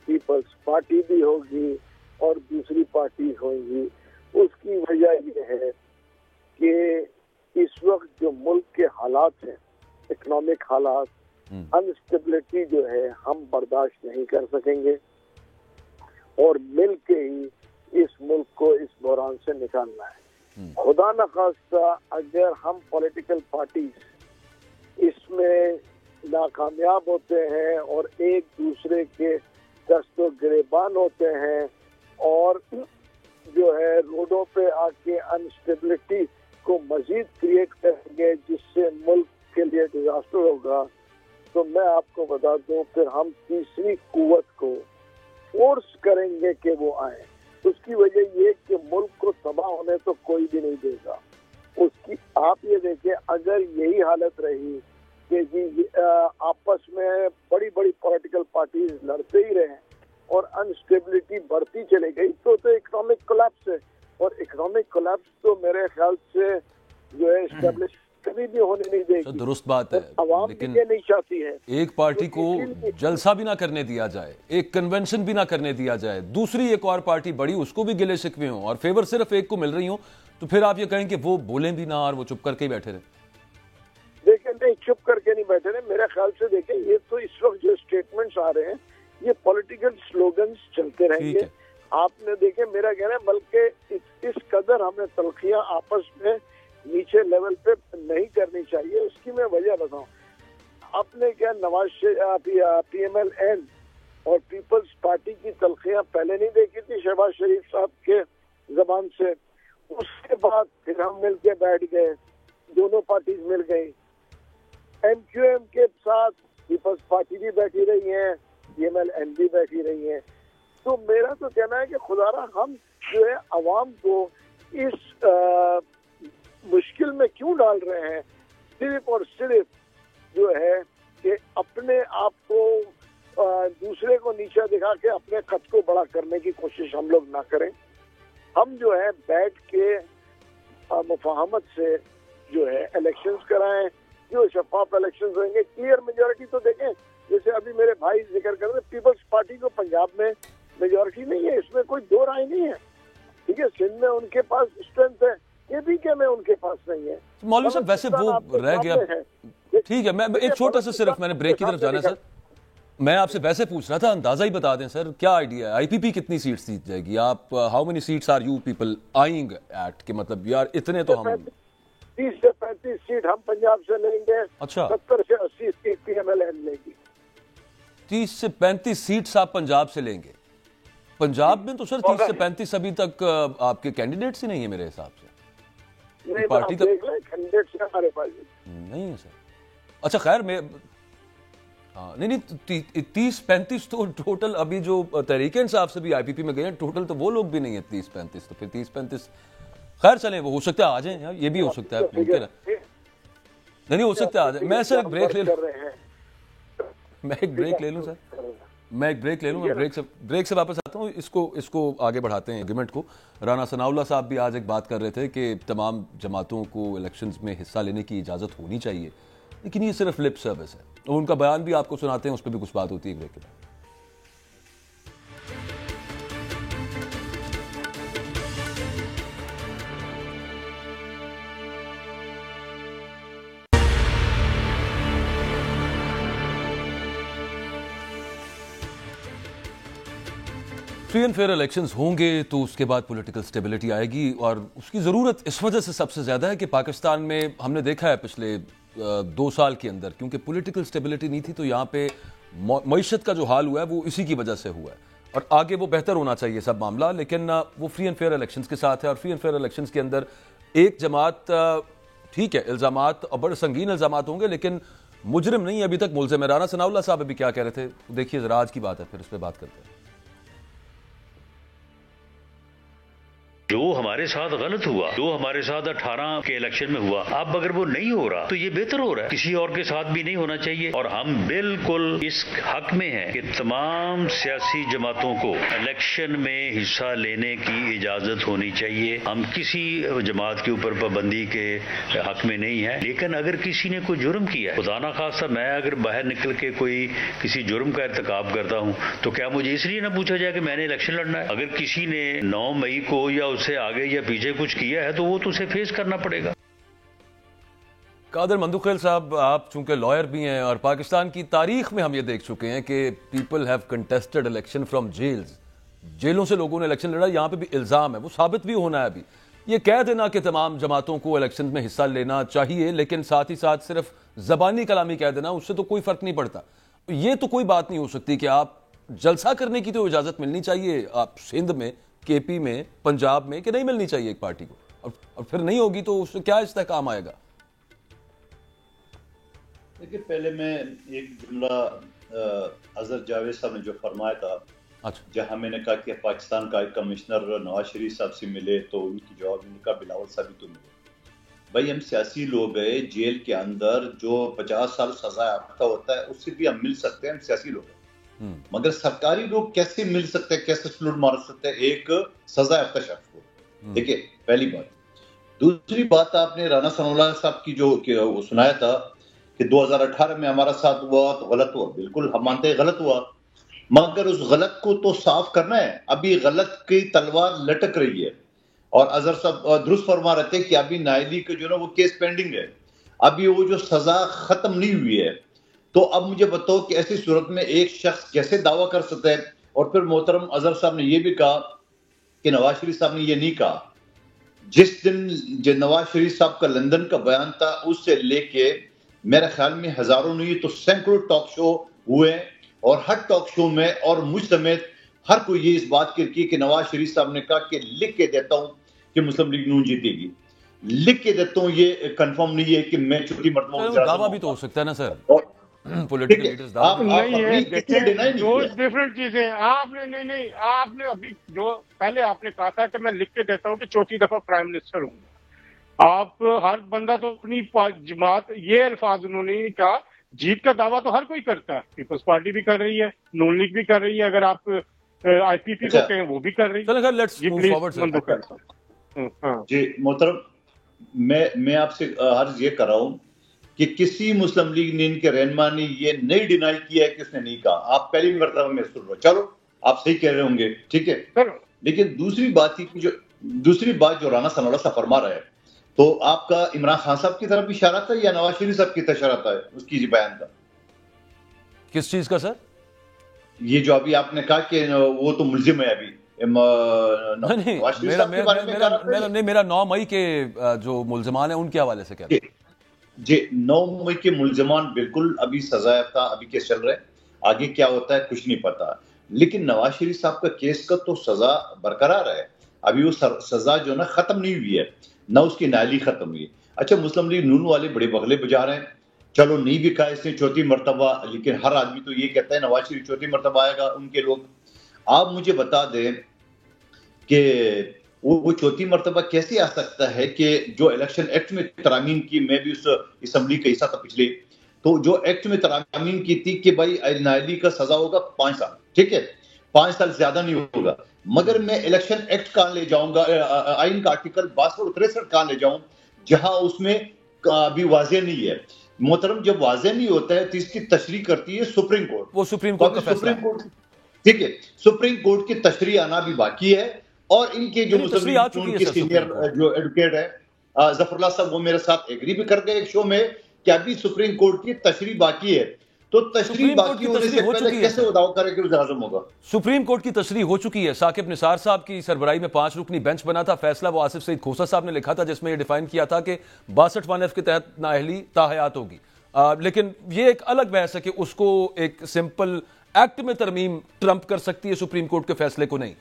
پیپلز پارٹی بھی ہوگی اور دوسری پارٹی ہوں گی. اس کی وجہ یہ ہے کہ اس وقت جو ملک کے حالات ہیں، اکنامک حالات، انسٹیبلٹی جو ہے ہم برداشت نہیں کر سکیں گے اور مل کے ہی اس ملک کو اس بحران سے نکالنا ہے. خدا نخواستہ اگر ہم پولیٹیکل پارٹیز اس میں ناکامیاب ہوتے ہیں اور ایک دوسرے کے دست و گریبان ہوتے ہیں اور جو ہے روڈوں پہ آ کے انسٹیبلٹی کو مزید کریٹ کریں گے جس سے ملک کے لیے ڈیزاسٹر ہوگا، تو میں آپ کو بتا دوں پھر ہم تیسری قوت کو فورس کریں گے کہ وہ آئیں. اس کی وجہ یہ کہ ملک کو تباہ ہونے تو کوئی بھی نہیں دے گا. اس کی آپ یہ دیکھیں اگر یہی حالت رہی کہ جی آپس میں بڑی بڑی پولیٹیکل پارٹیز لڑتے ہی رہیں اور انسٹیبلٹی بڑھتی چلی گئی تو اکنامک کولیپس ہے، اور اکنامک کولیپس تو میرے خیال سے جو ہے اسٹیبلش کبھی بھی ہونے نہیں دے گی. درست بات ہے، عوام لیکن یہ نہیں چاہتی ہے. ایک پارٹی کو جلسہ بھی نہ کرنے دیا جائے، ایک کنونشن بھی نہ کرنے دیا جائے، دوسری ایک اور پارٹی بڑی اس کو بھی گلے شکوے ہوں اور فیور صرف ایک کو مل رہی ہوں، تو پھر آپ یہ کہیں کہ وہ بولیں بھی نہ اور وہ چپ کر کے ہی بیٹھے رہے. دیکھیں نہیں، چپ کر کے نہیں بیٹھے رہے. میرے خیال سے دیکھیں یہ تو اس وقت جو اسٹیٹمنٹس آ رہے ہیں یہ پولیٹیکل سلوگنز چلتے رہیں گے. آپ نے دیکھیں میرا کہنا ہے بلکہ اس قدر ہمیں تلخیاں آپس میں نیچے لیول پہ نہیں کرنی چاہیے. اس کی میں وجہ بتاؤں. آپ نے کیا نواز پی ایم ایل این اور پیپلز پارٹی کی تلخیاں پہلے نہیں دیکھی تھی شہباز شریف صاحب کے زبان سے؟ اس کے بعد پھر ہم مل کے بیٹھ گئے، دونوں پارٹیز مل گئی. ایم کیو ایم کے ساتھ پیپلز پارٹی بھی بیٹھی رہی ہیں، پی ایم ایل این بھی بیٹھی رہی ہیں. تو میرا تو کہنا ہے کہ خدا را ہم جو ہے عوام کو اس مشکل میں کیوں ڈال رہے ہیں؟ صرف اور صرف جو ہے کہ اپنے آپ کو دوسرے کو نیچا دکھا کے اپنے خط کو بڑا کرنے کی کوشش ہم لوگ نہ کریں. ہم جو ہے بیٹھ کے مفاہمت سے جو ہے الیکشنز کرائیں، جو شفاف الیکشنز ہوئیں گے. کلیئر میجورٹی تو دیکھیں، جیسے ابھی میرے بھائی ذکر کر رہے ہیں پیپلز پارٹی کو پنجاب میں میجورٹی نہیں ہے، اس میں کوئی دو رائے نہیں ہے. ٹھیک ہے، سندھ میں ان کے پاس اسٹرینتھ ہے، اے پی کے میں ان کے پاس نہیں ہے. مولوی صاحب ویسے وہ رہ گیا، ٹھیک ہے. میں ایک چھوٹا سا صرف میں نے بریک کی طرف جانا ہے سر. میں آپ سے ویسے پوچھ رہا تھا، اندازہ ہی بتا دیں سر، کیا آئیڈیا ہے آئی پی پی کتنی سیٹس جیت جائے گی؟ آپ how many seats are you people eyeing at کہ مطلب یار اتنے تو ہم 30 سے 35 سیٹ ہم پنجاب سے لیں گے. اچھا 70 سے 80 seat P M L N لے گی. 30 سے 35 سیٹس آپ پنجاب سے لیں گے؟ پنجاب میں تو سر 30 سے 35 ابھی تک آپ کے کینڈیڈیٹس ہی نہیں ہیں میرے حساب سے. پارٹی دیکھ لیں کینڈیڈیٹس ہمارے پاس نہیں ہے سر. اچھا خیر، میں نہیں 30-35 تو ٹوٹل ابھی جو تحریک انصاف سے بھی آئی پی پی میں گئے ہیں ٹوٹل تو وہ لوگ بھی نہیں ہیں 30-35. تو پھر 30-35 خیر چلیں، وہ ہو سکتا ہے آ جائیں یار، یہ بھی ہو سکتا ہے، ممکن ہے. نہیں ہو سکتا ہے آ جائیں. میں سر ایک بریک لے لوں، میں ایک بریک لے لوں سر، میں ایک بریک لے لوں. میں بریک سے واپس آتا ہوں. اس کو آگے بڑھاتے ہیں ایگریمنٹ کو. رانا ثناء اللہ صاحب بھی آج ایک بات کر رہے تھے کہ تمام جماعتوں کو الیکشنز میں حصہ لینے کی اجازت ہونی چاہیے، لیکن یہ صرف لپ سروس ہے. اور ان کا بیان بھی آپ کو سناتے ہیں، اس پہ بھی کچھ بات ہوتی ہے بریک کے بعد. فری اینڈ فیئر الیکشنز ہوں گے تو اس کے بعد پولیٹیکل سٹیبلٹی آئے گی، اور اس کی ضرورت اس وجہ سے سب سے زیادہ ہے کہ پاکستان میں ہم نے دیکھا ہے پچھلے 2 سال کے اندر، کیونکہ پولیٹیکل سٹیبلٹی نہیں تھی تو یہاں پہ معیشت کا جو حال ہوا ہے وہ اسی کی وجہ سے ہوا ہے، اور آگے وہ بہتر ہونا چاہیے سب معاملہ. لیکن وہ فری اینڈ فیئر الیکشنز کے ساتھ ہے، اور فری اینڈ فیئر الیکشنز کے اندر ایک جماعت ٹھیک ہے الزامات اور بڑے سنگین الزامات ہوں گے لیکن مجرم نہیں ابھی تک ملزم ہے. رانا ثناء اللہ صاحب ابھی کیا کہہ رہے تھے دیکھیے ذرا، آج کی بات ہے، پھر اس پہ بات کرتے ہیں. جو ہمارے ساتھ غلط ہوا، جو ہمارے ساتھ 18 کے الیکشن میں ہوا، اب اگر وہ نہیں ہو رہا تو یہ بہتر ہو رہا ہے. کسی اور کے ساتھ بھی نہیں ہونا چاہیے، اور ہم بالکل اس حق میں ہیں کہ تمام سیاسی جماعتوں کو الیکشن میں حصہ لینے کی اجازت ہونی چاہیے. ہم کسی جماعت کے اوپر پابندی کے حق میں نہیں ہیں، لیکن اگر کسی نے کوئی جرم کیا ہے، خدا نخواستہ میں اگر باہر نکل کے کوئی کسی جرم کا ارتکاب کرتا ہوں تو کیا مجھے اس لیے نہ پوچھا جائے کہ میں نے الیکشن لڑنا ہے؟ اگر کسی نے 9 مئی کو یا سے آگے یا پیچھے کچھ کیا ہے تو وہ تو اسے فیس کرنا پڑے گا. قادر مندوخیل صاحب، آپ چونکہ لائر بھی ہیں اور پاکستان کی تاریخ میں ہم یہ دیکھ چکے ہیں کہ people have contested election from jails, جیلوں سے لوگوں نے الیکشن لڑا. یہاں پہ بھی الزام ہے، وہ ثابت بھی ہونا ہے. ابھی یہ کہہ دینا کہ تمام جماعتوں کو الیکشن میں حصہ لینا چاہیے لیکن ساتھ ہی ساتھ صرف زبانی کلامی کہہ دینا، اس سے تو کوئی فرق نہیں پڑتا. یہ تو کوئی بات نہیں ہو سکتی کہ آپ جلسہ کرنے کی تو اجازت ملنی چاہیے آپ سندھ میں، کے پی میں، پنجاب میں، کہ نہیں ملنی چاہیے ایک پارٹی کو، اور پھر نہیں ہوگی تو اس سے کیا استحکام آئے گا؟ دیکھیے پہلے میں ایک جملہ اظہر جاوید صاحب نے جو فرمایا تھا، جہاں میں نے کہا کہ پاکستان کا ایک کمشنر نواز شریف صاحب سے ملے تو ان کی جواب ان کا بلاول صاحب تو ملے. بھائی ہم سیاسی لوگ ہیں، جیل کے اندر جو 50 سال سزا یافتہ ہوتا ہے اس سے بھی ہم مل سکتے ہیں، ہم سیاسی لوگ ہیں. مگر سرکاری لوگ کیسے مل سکتے ہیں, کیسے سلوٹ مار سکتے ہیں ایک سزا یافتہ شخص کو؟ دیکھیں پہلی بات. دوسری بات, آپ نے رانا ثناء اللہ صاحب کی جو وہ سنایا تھا کہ 2018 میں ہمارا ساتھ ہوا تو غلط ہوا, بالکل ہم مانتے ہیں غلط ہوا, مگر اس غلط کو تو صاف کرنا ہے. ابھی غلط کی تلوار لٹک رہی ہے, اور اظہر صاحب درست فرما رہے تھے کہ ابھی نائلی کا جو نا وہ کیس پینڈنگ ہے, ابھی وہ جو سزا ختم نہیں ہوئی ہے. تو اب مجھے بتاؤ کہ ایسی صورت میں ایک شخص کیسے دعویٰ کر سکتا ہے؟ اور پھر محترم اظہر صاحب نے یہ بھی کہا کہ نواز شریف صاحب نے یہ نہیں کہا. جس دن جو نواز شریف صاحب کا لندن کا بیان تھا, اس سے لے کے میرے خیال میں ہزاروں نہیں تو سینکڑوں ٹاک شو ہوئے, اور ہر ٹاک شو میں اور مجھ سمیت ہر کوئی یہ اس بات کی کہ نواز شریف صاحب نے کہا کہ لکھ کے دیتا ہوں کہ مسلم لیگ نون جیتے گی, لکھ کے دیتا ہوں, یہ کنفرم نہیں ہے کہ میں چھوٹی مرتبہ دعویٰ بھی تو ہو سکتا ہے نا سر, پولیٹیکل لیڈرز دو ڈفرنٹ چیزیں. آپ نے نہیں آپ نے ابھی جو پہلے آپ نے کہا تھا کہ میں لکھ کے دیتا ہوں کہ چوتھی دفعہ پرائم منسٹر ہوں. آپ ہر بندہ تو اپنی جماعت, یہ الفاظ انہوں نے کہا, جیت کا دعویٰ تو ہر کوئی کرتا ہے, پیپلز پارٹی بھی کر رہی ہے, نون لیگ بھی کر رہی ہے, اگر آپ آئی پی پی کو کہیں وہ بھی کر رہی ہے. جی محترم, میں آپ سے عرض یہ کر رہا ہوں کہ کسی مسلم لیگ نے ان کے رہنما نے یہ نہیں ڈینائی کیا ہے کہ اس نے نہیں کہا. آپ پہلی مرتبہ میں سن رہا ہوں, چلو آپ صحیح کہہ رہے ہوں گے, ٹھیک ہے, لیکن دوسری بات جو رانا ثناء اللہ صاحب فرما رہا ہے, تو آپ کا عمران خان صاحب کی طرف بھی اشارہ تھا یا نواز شریف صاحب کی طرف اشارہ تھا اس کی بیان کا؟ کس چیز کا سر؟ یہ جو ابھی آپ نے کہا کہ وہ تو ملزم ہے ابھی, میرا 9 مئی کے جو ملزمان ہیں ان کے حوالے سے کہہ رہا ہوں. جی 9 مئی کے ملزمان بالکل ابھی سزا یافتہ, ابھی کیس چل رہے ہیں, آگے کیا ہوتا ہے کچھ نہیں پتا. لیکن نواز شریف صاحب کا کیس کا تو سزا برقرار ہے, ابھی وہ سزا جو نا ختم نہیں ہوئی ہے, نہ اس کی نائلی ختم ہوئی. اچھا مسلم لیگ نون والے بڑے بغلے بجا رہے ہیں, چلو نہیں بھی کہا اس نے چوتھی مرتبہ, لیکن ہر آدمی تو یہ کہتا ہے نواز شریف چوتھی مرتبہ آئے گا ان کے لوگ. آپ مجھے بتا دیں کہ وہ چوتھی مرتبہ کیسے آ سکتا ہے کہ جو الیکشن ایکٹ میں ترامیم کی, میں بھی اس اسمبلی کا حصہ تھا پچھلے, تو جو ایکٹ میں ترامیم کی تھی کہ بھائی نائلی کا سزا ہوگا 5 سال, ٹھیک ہے, 5 سال زیادہ نہیں ہوگا, مگر میں الیکشن ایکٹ کہاں لے جاؤں گا, آئین کا آرٹیکل 62 اور 63 کہاں لے جاؤں جہاں اس میں ابھی واضح نہیں ہے. محترم جب واضح نہیں ہوتا ہے تو اس کی تشریح کرتی ہے سپریم کورٹ, وہ سپریم کورٹ کا فیصلہ ہے, ٹھیک ہے, سپریم کورٹ کی تشریح آنا بھی باقی ہے. اور ان کے جو مسلم لیگ کے سینئر جو ایڈوکیٹ ہے ظفر اللہ صاحب, وہ میرے ساتھ ایگری بھی کر گئے ایک شو میں کہ ابھی سپریم کورٹ کی تشریح باقی ہے. تو تشریح باقی ہونے سے پہلے کیسے وہ دعویٰ کرے کہ وزیر اعظم ہوگا؟ سپریم کورٹ کی تشریح ہو چکی ہے. ثاقب نثار صاحب کی سربراہی میں 5 رکنی بینچ بنا تھا, فیصلہ وہ آصف سعید کھوسہ صاحب نے لکھا تھا, جس میں یہ ڈیفائن کیا تھا کہ 62(1)(f) کے تحت نااہلی تاحیات ہوگی. لیکن یہ ایک الگ بحث ہے کہ اس کو ایک سمپل ایکٹ میں ترمیم ٹرمپ کر سکتی ہے سپریم کورٹ کے فیصلے کو. نہیں,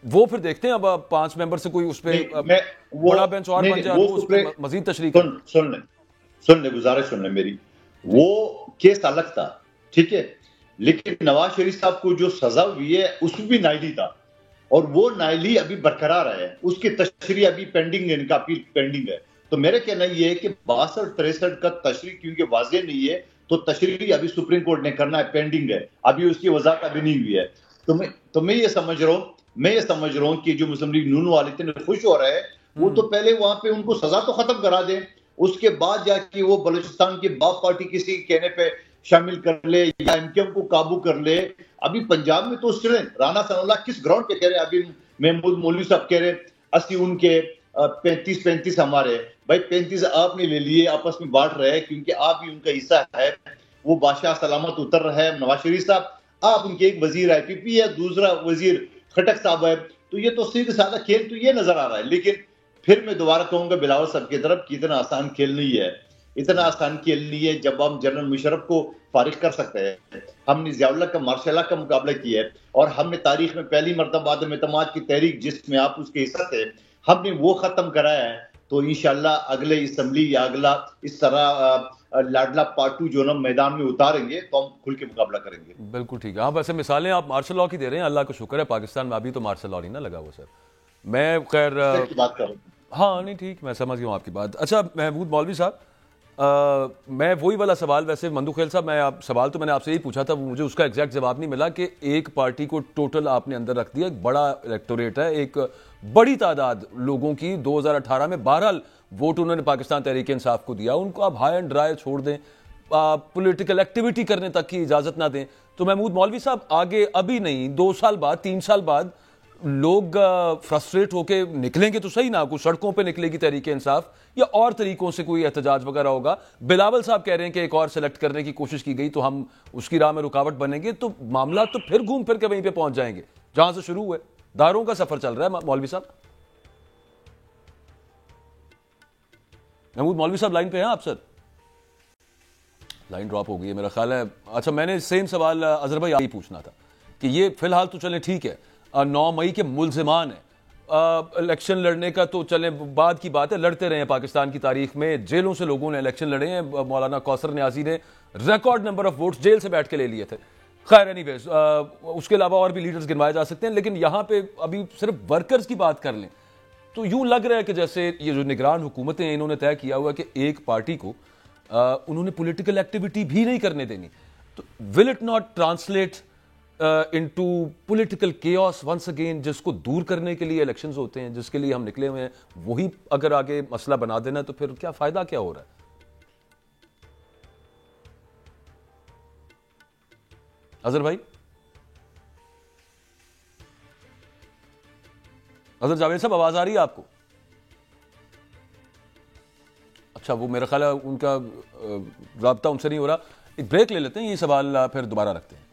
وہ پھر دیکھتے ہیں اب 5 ممبر سے کوئی اس پہ بڑا بینچ اور بن جائے تو اس پہ مزید تشریح کریں. سن لیں گزارش سن لیں میری, وہ کیس الگ تھا, ٹھیک ہے, لیکن نواز شریف صاحب کو جو سزا ہوئی ہے اس میں بھی نائلی تھا, اور وہ نائلی ابھی برقرار ہے, اس کی تشریح ابھی پینڈنگ ہے, ان کا اپیل پینڈنگ ہے. تو میرا کہنا یہ ہے کہ 62-63 کا تشریح کیونکہ واضح نہیں ہے تو تشریح ابھی سپریم کورٹ نے کرنا ہے, پینڈنگ ہے, ابھی اس کی وضاحت ابھی نہیں ہوئی ہے. تو میں یہ سمجھ رہا ہوں کہ جو مسلم لیگ نون والے تھے خوش ہو رہے ہیں, وہ تو پہلے وہاں پہ ان کو سزا تو ختم کرا دیں, اس کے بعد جا کے وہ بلوچستان کی باپ پارٹی کسی کہنے پہ شامل کر لے یا MKM کو قابو کر لے. ابھی پنجاب میں تو رانا ثناء اللہ کس گراؤنڈ پہ کہہ رہے ہیں, ابھی محمود مولوی صاحب کہہ رہے 80 ان کے 35 ہمارے. بھائی 35 آپ نے لے لیے, آپس میں بانٹ رہے ہیں کیونکہ آپ ہی ان کا حصہ ہے. وہ بادشاہ سلامت اتر رہا ہے نواز شریف صاحب, آپ ان کے ایک وزیر IPP ہے, دوسرا وزیر کھٹک صاحب ہے. تو یہ تو سیدھا سادہ کھیل تو یہ نظر آ رہا ہے. لیکن پھر میں دوبارہ کہوں گا بلاول صاحب کی طرف کہ اتنا آسان کھیل نہیں ہے, اتنا آسان کھیل نہیں ہے. جب ہم جنرل مشرف کو فارغ کر سکتے ہیں, ہم نے ضیاء اللہ کا مارشل اللہ کا مقابلہ کیا ہے, اور ہم نے تاریخ میں پہلی مرتبہ عدم اعتماد کی تحریک جس میں آپ اس کے حصہ تھے, ہم نے وہ ختم کرایا ہے. تو انشاءاللہ اگلے اسمبلی یا اگلا اس طرح لاڈلا پارٹو جو نا میدان میں اتاریں گے تو ہم کھل کے مقابلہ کریں گے. بالکل ٹھیک ہے. ہاں ویسے مثالیں آپ مارشل لاء کی دے رہے ہیں, اللہ کا شکر ہے پاکستان میں ابھی تو مارشل لاء نہیں نہ لگا ہوا سر. میں خیر بات کر رہا ہوں. ہاں نہیں ٹھیک, میں سمجھ گیا ہوں آپ کی بات. اچھا محمود مولوی صاحب, میں وہی والا سوال ویسے مندو خیل صاحب سوال تو میں نے آپ سے یہی پوچھا تھا, مجھے اس کا ایگزیکٹ جواب نہیں ملا کہ ایک پارٹی کو ٹوٹل آپ نے اندر رکھ دیا, ایک بڑا الیکٹوریٹ ہے, ایک بڑی تعداد لوگوں کی 2018 میں بہرحال ووٹ انہوں نے پاکستان تحریک انصاف کو دیا, ان کو آپ ہائی اینڈ ڈرائی چھوڑ دیں, پولیٹیکل ایکٹیویٹی کرنے تک کی اجازت نہ دیں, تو محمود مولوی صاحب آگے ابھی نہیں 2 سال بعد 3 سال بعد لوگ فرسٹریٹ ہو کے نکلیں گے تو صحیح نا, کوئی سڑکوں پہ نکلے گی تحریک انصاف یا اور طریقوں سے کوئی احتجاج وغیرہ ہوگا. بلاول صاحب کہہ رہے ہیں کہ ایک اور سلیکٹ کرنے کی کوشش کی گئی تو ہم اس کی راہ میں رکاوٹ بنیں گے, تو معاملات تو پھر گھوم پھر کے وہیں پہ پہنچ جائیں گے جہاں سے شروع ہوئے. داروں کا سفر چل رہا ہے مولوی صاحب. محمود مولوی صاحب لائن پہ ہیں آپ؟ سر لائن ڈراپ ہو گئی ہے میرا خیال ہے. اچھا, میں نے سیم سوال اظہر بھائی یہی پوچھنا تھا کہ یہ فی الحال تو چلیں ٹھیک ہے 9 مئی کے ملزمان ہیں, الیکشن لڑنے کا تو چلیں بعد کی بات ہے, لڑتے رہے ہیں پاکستان کی تاریخ میں, جیلوں سے لوگوں نے الیکشن لڑے ہیں. مولانا کوثر نیازی نے record number of votes jail سے بیٹھ کے لے لیے تھے. خیر اینی ویز, اس کے علاوہ اور بھی لیڈرز گنوائے جا سکتے ہیں, لیکن یہاں پہ ابھی صرف ورکرز کی بات کر لیں تو یوں لگ رہا ہے کہ جیسے یہ جو نگران حکومتیں ہیں انہوں نے طے کیا ہوا کہ ایک پارٹی کو انہوں نے پولیٹیکل ایکٹیویٹی بھی نہیں کرنے دینی. تو will it not translate into political chaos once again, جس کو دور کرنے کے لیے الیکشنز ہوتے ہیں, جس کے لیے ہم نکلے ہوئے ہیں, وہی اگر آگے مسئلہ بنا دینا تو پھر کیا فائدہ کیا ہو رہا ہے؟ اظہر بھائی, اظہر جاوید صاحب آواز آ رہی ہے آپ کو؟ اچھا, وہ میرا خیال ہے ان کا رابطہ ان سے نہیں ہو رہا. ایک بریک لے لیتے ہیں, یہ سوال پھر دوبارہ رکھتے ہیں.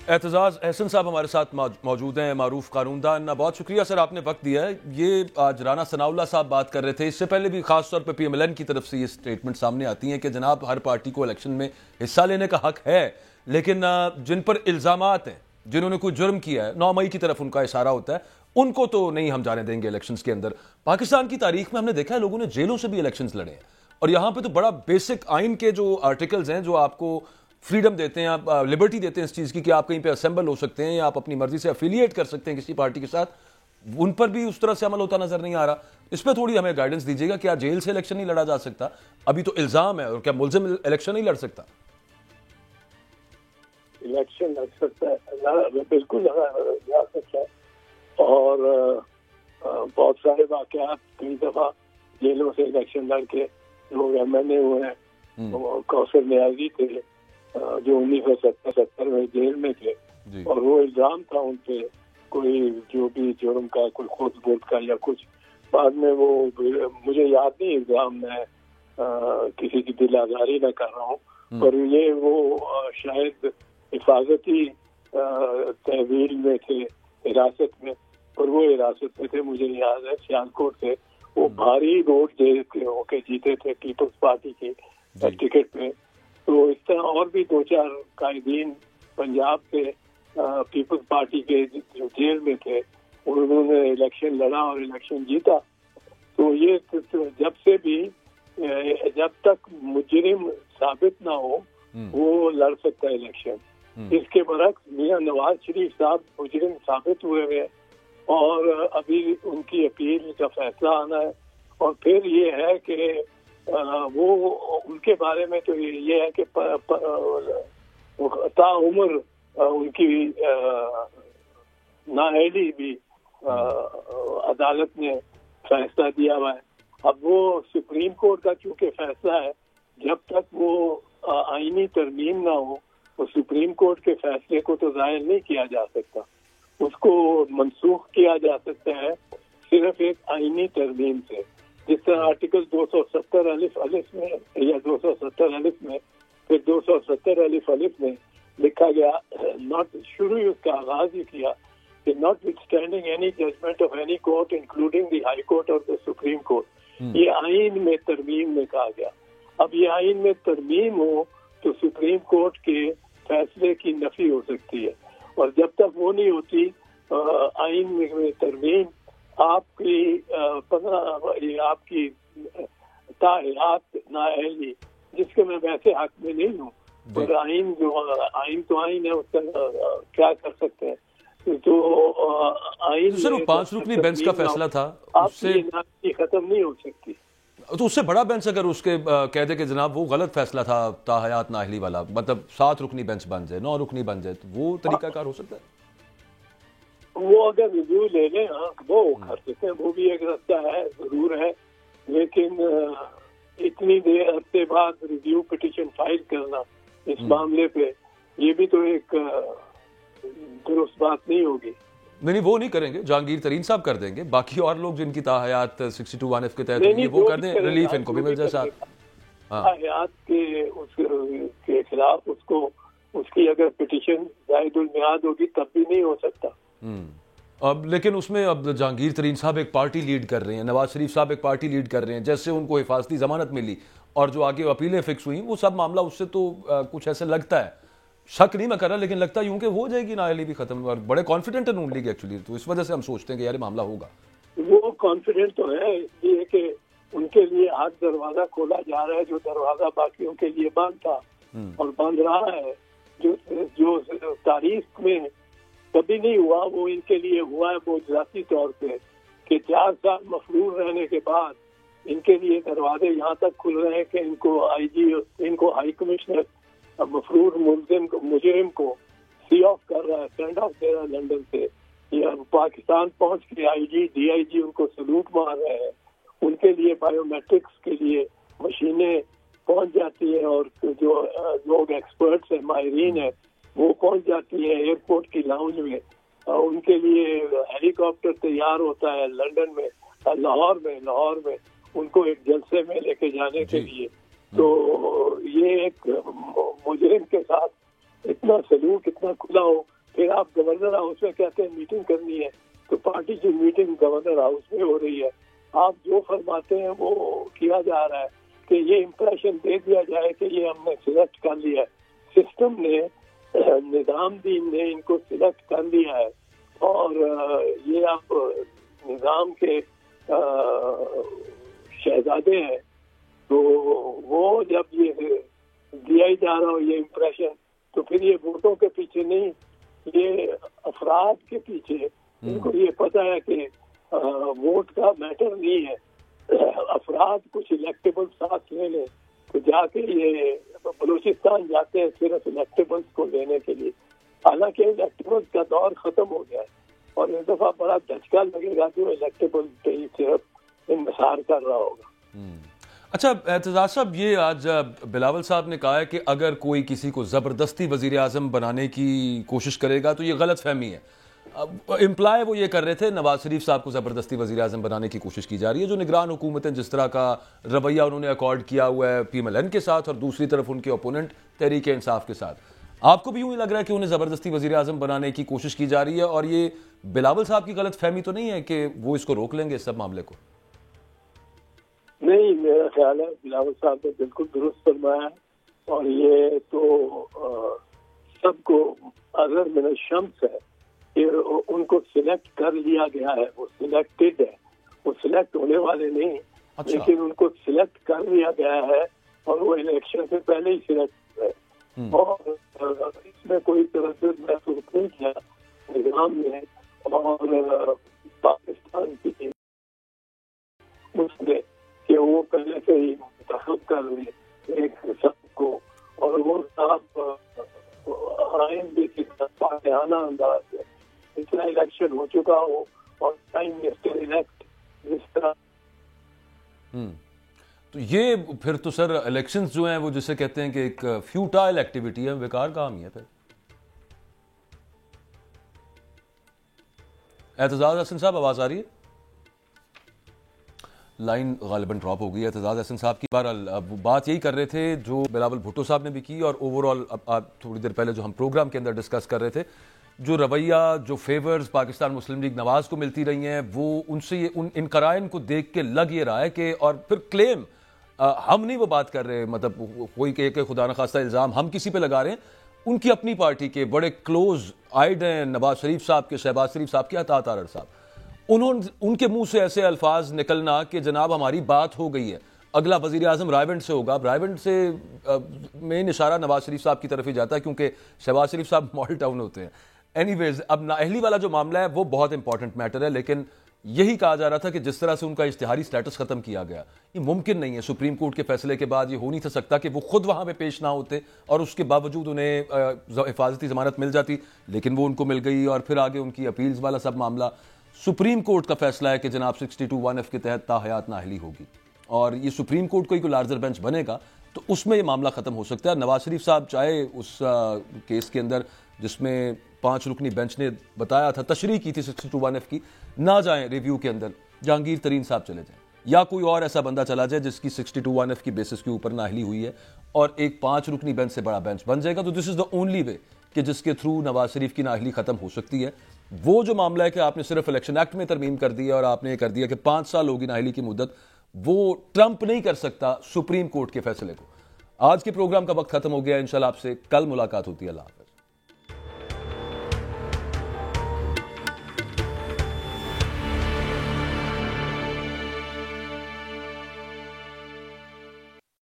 اعتزاز احسن صاحب ہمارے ساتھ موجود ہیں, معروف قانون دان. بہت شکریہ سر, آپ نے وقت دیا ہے. یہ آج رانا ثناء اللہ صاحب بات کر رہے تھے, اس سے پہلے بھی خاص طور پہ پی ایم ایل این کی طرف سے یہ سٹیٹمنٹ سامنے آتی ہیں کہ جناب ہر پارٹی کو الیکشن میں حصہ لینے کا حق ہے, لیکن جن پر الزامات ہیں, جنہوں نے کوئی جرم کیا ہے, 9 مئی کی طرف ان کا اشارہ ہوتا ہے, ان کو تو نہیں ہم جانے دیں گے الیکشنز کے اندر. پاکستان کی تاریخ میں ہم نے دیکھا ہے لوگوں نے جیلوں سے بھی الیکشنز لڑے ہیں, اور یہاں پہ تو بڑا بیسک آئین کے جو آرٹیکلز ہیں جو آپ کو فریڈم دیتے ہیں, آپ لبرٹی دیتے ہیں اس چیز کی کہ آپ کہیں پہ اسمبل ہو سکتے ہیں یا آپ اپنی مرضی سے افیلیٹ کر سکتے ہیں کسی پارٹی کے ساتھ, ان پر بھی اس طرح سے عمل ہوتا نظر نہیں آ رہا. اس پہ تھوڑی ہمیں گائیڈنس دیجیے گا. کیا جیل سے الیکشن نہیں لڑا جا سکتا؟ ابھی تو الزام ہے, اور کیا ملزم الیکشن نہیں لڑ سکتا؟ الیکشن لڑ سکتا ہے, بالکل لڑا سکتا ہے, اور بہت سارے واقعات کئی دفعہ جیلوں سے الیکشن لڑ کے لوگ ایم این اے ہوئے ہیں. کوثر نیازی تھے جو 1970 میں جیل میں تھے, اور وہ الزام تھا ان پہ کوئی جو بھی جرم کا, کوئی خود بوٹ کا یا کچھ. بعد میں وہ مجھے یاد نہیں الزام, میں کسی کی دل آزاری نہ کر رہا ہوں, پر یہ وہ شاید حفاظتی تحویل میں تھے, حراست میں, اور وہ حراست میں تھے مجھے یاد ہے سیالکوٹ سے. وہ بھاری ووٹ دے کے ہو کے جیتے تھے پیپلز پارٹی کی ٹکٹ پہ. تو اس طرح اور بھی 2-4 قائدین پنجاب سے پیپلز پارٹی کے جو جیل میں تھے, انہوں نے الیکشن لڑا اور الیکشن جیتا. تو یہ جب سے بھی جب تک مجرم ثابت نہ ہو وہ لڑ سکتا ہے الیکشن. اس کے برعکس میاں نواز شریف صاحب مجرم ثابت ہوئے ہیں, اور ابھی ان کی اپیل کا فیصلہ آنا ہے. اور پھر یہ ہے کہ وہ ان کے بارے میں تو یہ ہے کہ تا عمر ان کی نااہلی بھی عدالت نے فیصلہ دیا ہوا ہے. اب وہ سپریم کورٹ کا چونکہ فیصلہ ہے, جب تک وہ آئینی ترمیم نہ ہو وہ سپریم کورٹ کے فیصلے کو تو ظاہر نہیں کیا جا سکتا. اس کو منسوخ کیا جا سکتا ہے صرف ایک آئینی ترمیم سے, جس طرح آرٹیکل 270 الف میں یا 270 الف میں پھر 270 الف میں لکھا گیا, شروع اس کا آغاز ہی کیا کہ notwithstanding any judgment of any court including the high court اور دی سپریم کورٹ. یہ آئین میں ترمیم میں کہا گیا. اب یہ آئین میں ترمیم ہو تو سپریم کورٹ کے فیصلے کی نفی ہو سکتی ہے, اور جب تک وہ نہیں ہوتی آئین میں ترمیم آپ کی تعلیمات نااہلی جس کے میں ویسے حق میں نہیں ہوں، اور آئین تو آئین ہے، اس کا کیا کر سکتے ہیں؟ تو آئین سر وہ 5 رکنی بینچ کا فیصلہ تھا، آپ کی ختم نہیں ہو سکتی. تو اس سے بڑا بینچ اگر اس کے کہہ دے کہ جناب وہ غلط فیصلہ تھا تاحیات نااہلی والا، مطلب 7 رکنی بینچ بن جائے، 9 رکنی بن جائے، تو وہ طریقہ کار ہو سکتا ہے؟ وہ اگر ریویو لے لیں وہ کر سکتے ہیں، وہ بھی ایک راستہ ہے، ضرور ہے، لیکن اتنی دیر عرصے بعد ریویو پٹیشن فائل کرنا اس معاملے پہ، یہ بھی تو ایک درست بات نہیں ہوگی. نہیں وہ نہیں کریں گے، جہانگیر ترین صاحب کر دیں گے، باقی اور لوگ جن کی تاحیات 62(1) کے تحت ہوئی وہ کر دیں، ریلیف ان کو بھی مل جائے ساتھ. تاحیات کے خلاف اس کی اگر پٹیشن زائد المیعاد ہوگی تب بھی نہیں ہو سکتا. اب لیکن اس میں اب جہانگیر ترین صاحب ایک پارٹی لیڈ کر رہے ہیں، نواز شریف صاحب ایک پارٹی لیڈ کر رہے ہیں، جیسے ان کو حفاظتی ضمانت ملی اور جو آگے اپیلیں فکس ہوئیں، وہ سب معاملہ اس سے تو کچھ ایسے لگتا ہے، شک نہیں میں کر رہا، لیکن لگتا یوں کہ ہو جائے گی نااہلی بھی ختم، اور بڑے کانفیڈنٹ ہے نون لیگ ایکچولی، تو اس وجہ سے ہم سوچتے ہیں کہ یار معاملہ ہوگا. وہ کانفیڈنٹ تو ہے، اس لیے کہ ان کے لیے آج دروازہ کھولا جا رہا ہے جو دروازہ باقیوں کے لیے بند تھا اور بند رہا ہے، جو تاریخ میں کبھی نہیں ہوا وہ ان کے لیے ہوا ہے معجزاتی طور پہ، کہ 4 سال مفرور رہنے کے بعد ان کے لیے دروازے یہاں تک کھل رہے ہیں کہ ان کو ہائی کمشنر مفرور مجرم کو سی آف کر رہا ہے، سینڈ آف دے رہا ہے لندن سے. یہ پاکستان پہنچ کے ڈی آئی جی ان کو سلوٹ مار رہے ہیں، ان کے لیے بایو میٹرکس کے لیے مشینیں پہنچ جاتی ہیں، اور جو لوگ ایکسپرٹس ہیں، ماہرین ہیں، وہ پہنچ جاتی ہیں ایئرپورٹ کی لاؤنج میں، ان کے لیے ہیلی کاپٹر تیار ہوتا ہے لندن میں، لاہور میں ان کو ایک جلسے میں لے کے جانے کے لیے. تو یہ ایک مجرم کے ساتھ اتنا سلوک، اتنا کھلا ہو، پھر آپ گورنر ہاؤس میں کہتے ہیں میٹنگ کرنی ہے، تو پارٹی کی میٹنگ گورنر ہاؤس میں ہو رہی ہے. آپ جو فرماتے ہیں وہ کیا جا رہا ہے کہ یہ امپریشن دے دیا جائے کہ یہ ہم نے سلیکٹ کر لیا ہے، سسٹم نے، نظام دین نے ان کو سلیکٹ کر لیا ہے، اور یہ آپ نظام کے شہزادے ہیں. تو وہ جب یہ دیا ہی جا رہا ہو یہ امپریشن، تو پھر یہ ووٹوں کے پیچھے نہیں، یہ افراد کے پیچھے. ان کو یہ پتا ہے کہ ووٹ کا میٹر نہیں ہے، افراد کچھ الیکٹیبل ساتھ لے لیں، تو جا کے یہ بلوچستان جاتے ہیں صرف الیکٹیبلس کو لینے کے لیے، حالانکہ الیکٹیبلس کا دور ختم ہو گیا ہے، اور اس دفعہ بڑا دھچکا لگے گا جو الیکٹیبل پہ ہی صرف انحصار کر رہا ہوگا. اچھا اعتزاز صاحب، یہ آج بلاول صاحب نے کہا ہے کہ اگر کوئی کسی کو زبردستی وزیر اعظم بنانے کی کوشش کرے گا تو یہ غلط فہمی ہے. امپلائی وہ یہ کر رہے تھے نواز شریف صاحب کو زبردستی وزیر اعظم بنانے کی کوشش کی جا رہی ہے، جو نگران حکومتیں جس طرح کا رویہ انہوں نے اکارڈ کیا ہوا ہے پی ایم ایل این کے ساتھ، اور دوسری طرف ان کے اپوننٹ تحریک انصاف کے ساتھ. آپ کو بھی یوں ہی لگ رہا ہے کہ انہیں زبردستی وزیر اعظم بنانے کی کوشش کی جا رہی ہے، اور یہ بلاول صاحب کی غلط فہمی تو نہیں ہے کہ وہ اس کو روک لیں گے اس سب معاملے کو؟ نہیں، میرا خیال ہے بلاول صاحب نے بالکل درست فرمایا ہے، اور یہ تو سب کو اگر من الشمس ہے کہ ان کو سلیکٹ کر لیا گیا ہے، وہ سلیکٹڈ ہے، وہ سلیکٹ ہونے والے نہیں. لیکن ان کو سلیکٹ کر لیا گیا ہے، اور وہ الیکشن سے پہلے ہی سلیکٹ ہے، اور اس میں کوئی تردد محسوس نہیں کیا نظام نے اور پاکستان کی اس نے کہ وہ پہلے سے ہی منتخب کر لیں ایک سب کو، اور وہ صاحب آئین بھی فاتحانہ انداز ہے، اتنا الیکشن ہو چکا ہو اور ٹائم مسٹر الیکٹ جس طرح. تو یہ پھر تو سر الیکشنز جو ہیں وہ جسے کہتے ہیں کہ ایک فیوٹائل ایکٹیویٹی ہے، بیکار کام ہی ہے. پھر اعتزاز احسن صاحب آواز آ رہی ہے؟ لائن غالباً ڈراپ ہو گئی ہے اعتزاز احسن صاحب کی. بہرحال بات یہی کر رہے تھے جو بلاول بھٹو صاحب نے بھی کی، اور اوور آل تھوڑی دیر پہلے جو ہم پروگرام کے اندر ڈسکس کر رہے تھے، جو رویہ، جو فیورز پاکستان مسلم لیگ نواز کو ملتی رہی ہیں، وہ ان سے ان قرائن کو دیکھ کے لگ یہ رہا ہے کہ، اور پھر کلیم ہم نہیں وہ بات کر رہے، مطلب کوئی کہ خدا نخواستہ الزام ہم کسی پہ لگا رہے ہیں، ان کی اپنی پارٹی کے بڑے کلوز آئیڈ ہیں نواز شریف صاحب کے، شہباز شریف صاحب کے، عطا تارڑ صاحب، ان کے منہ سے ایسے الفاظ نکلنا کہ جناب ہماری بات ہو گئی ہے، اگلا وزیر اعظم رائیونڈ سے ہوگا. رائیونڈ سے مین اشارہ نواز شریف صاحب کی طرف ہی جاتا ہے کیونکہ شہباز شریف صاحب ماڈل ٹاؤن ہوتے ہیں. اینی ویز اب نااہلی والا جو معاملہ ہے وہ بہت امپورٹنٹ میٹر ہے, لیکن یہی کہا جا رہا تھا کہ جس طرح سے ان کا اشتہاری سٹیٹس ختم کیا گیا یہ ممکن نہیں ہے. سپریم کورٹ کے فیصلے کے بعد یہ ہو نہیں سکتا کہ وہ خود وہاں پہ پیش نہ ہوتے اور اس کے باوجود انہیں حفاظتی ضمانت مل جاتی, لیکن وہ ان کو مل گئی اور پھر آگے ان کی اپیلز والا سب معاملہ. سپریم کورٹ کا فیصلہ ہے کہ جناب 62(1)(f) کے تحت تاحیات نااہلی ہوگی اور یہ سپریم کورٹ کو کوئی لارجر بینچ بنے گا تو اس میں یہ معاملہ ختم ہو سکتا ہے. نواز شریف صاحب چاہے اس کیس کے اندر جس میں 5 رکنی بینچ نے بتایا تھا, تشریح کی تھی 62(1)(f) کی, نہ جائیں ریویو کے اندر, جہانگیر ترین صاحب چلے جائیں یا کوئی اور ایسا بندہ چلا جائے جس کی 62(1)(f) کی بیسس کے اوپر نااہلی ہوئی ہے اور ایک 5 رکنی بینچ سے بڑا بینچ بن جائے گا, تو دس از دا اونلی وے کہ جس کے تھرو نواز شریف کی نااہلی ختم ہو سکتی ہے. وہ جو معاملہ ہے کہ آپ نے صرف الیکشن ایکٹ میں ترمیم کر دی ہے اور آپ نے یہ کر دیا کہ 5 سال ہوگی نااہلی کی مدت, وہ ٹرمپ نہیں کر سکتا سپریم کورٹ کے فیصلے کو. آج کے پروگرام کا وقت ختم ہو گیا. انشاءاللہ آپ سے کل ملاقات ہوتی ہے. اللہ حافظ.